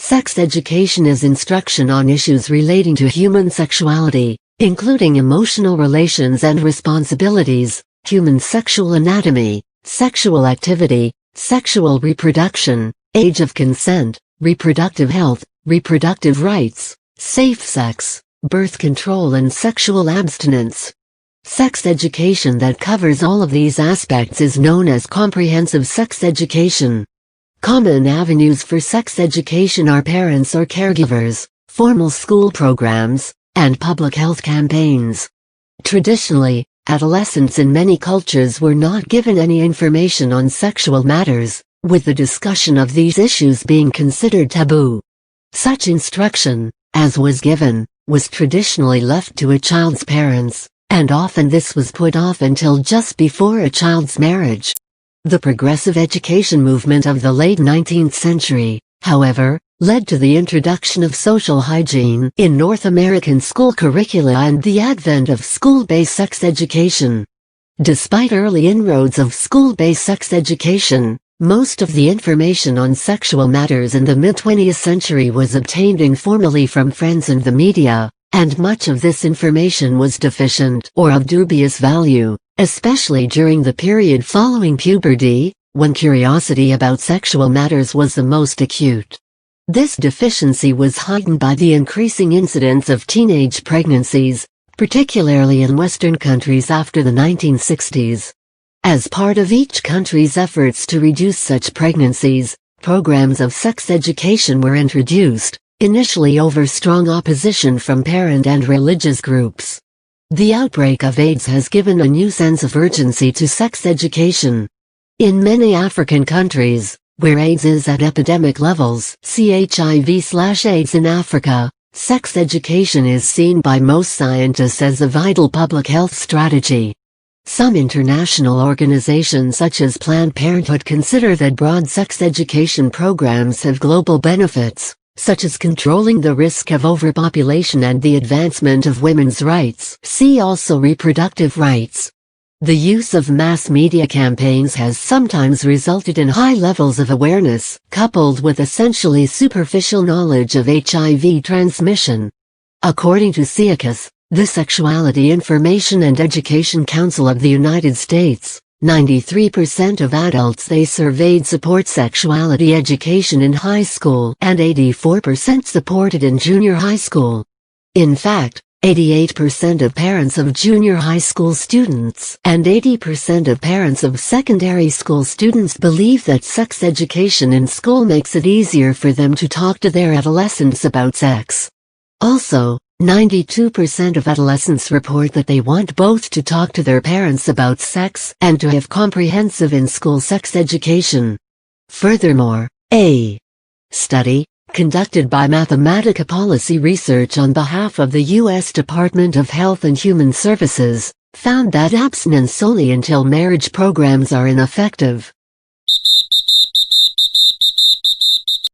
Sex education is instruction on issues relating to human sexuality, including emotional relations and responsibilities, human sexual anatomy, sexual activity, sexual reproduction, age of consent, reproductive health, reproductive rights, safe sex, birth control and sexual abstinence. Sex education that covers all of these aspects is known as comprehensive sex education. Common avenues for sex education are parents or caregivers, formal school programs, and public health campaigns. Traditionally, adolescents in many cultures were not given any information on sexual matters, with the discussion of these issues being considered taboo. Such instruction, as was given, was traditionally left to a child's parents, and often this was put off until just before a child's marriage. The progressive education movement of the late 19th century, however, led to the introduction of social hygiene in North American school curricula and the advent of school-based sex education. Despite early inroads of school-based sex education, most of the information on sexual matters in the mid-20th century was obtained informally from friends and the media, and much of this information was deficient or of dubious value, especially during the period following puberty, when curiosity about sexual matters was the most acute. This deficiency was heightened by the increasing incidence of teenage pregnancies, particularly in Western countries after the 1960s. As part of each country's efforts to reduce such pregnancies, programs of sex education were introduced, initially over strong opposition from parent and religious groups. The outbreak of AIDS has given a new sense of urgency to sex education. In many African countries, where AIDS is at epidemic levels, see HIV/AIDS in Africa, sex education is seen by most scientists as a vital public health strategy. Some international organizations such as Planned Parenthood consider that broad sex education programs have global benefits, such as controlling the risk of overpopulation and the advancement of women's rights. See also reproductive rights. The use of mass media campaigns has sometimes resulted in high levels of awareness, coupled with essentially superficial knowledge of HIV transmission. According to SIECUS, the Sexuality Information and Education Council of the United States, 93% of adults they surveyed support sexuality education in high school and 84% support it in junior high school. In fact, 88% of parents of junior high school students and 80% of parents of secondary school students believe that sex education in school makes it easier for them to talk to their adolescents about sex. Also, 92% of adolescents report that they want both to talk to their parents about sex and to have comprehensive in-school sex education. Furthermore, a study, conducted by Mathematica Policy Research on behalf of the U.S. Department of Health and Human Services, found that abstinence solely until marriage programs are ineffective.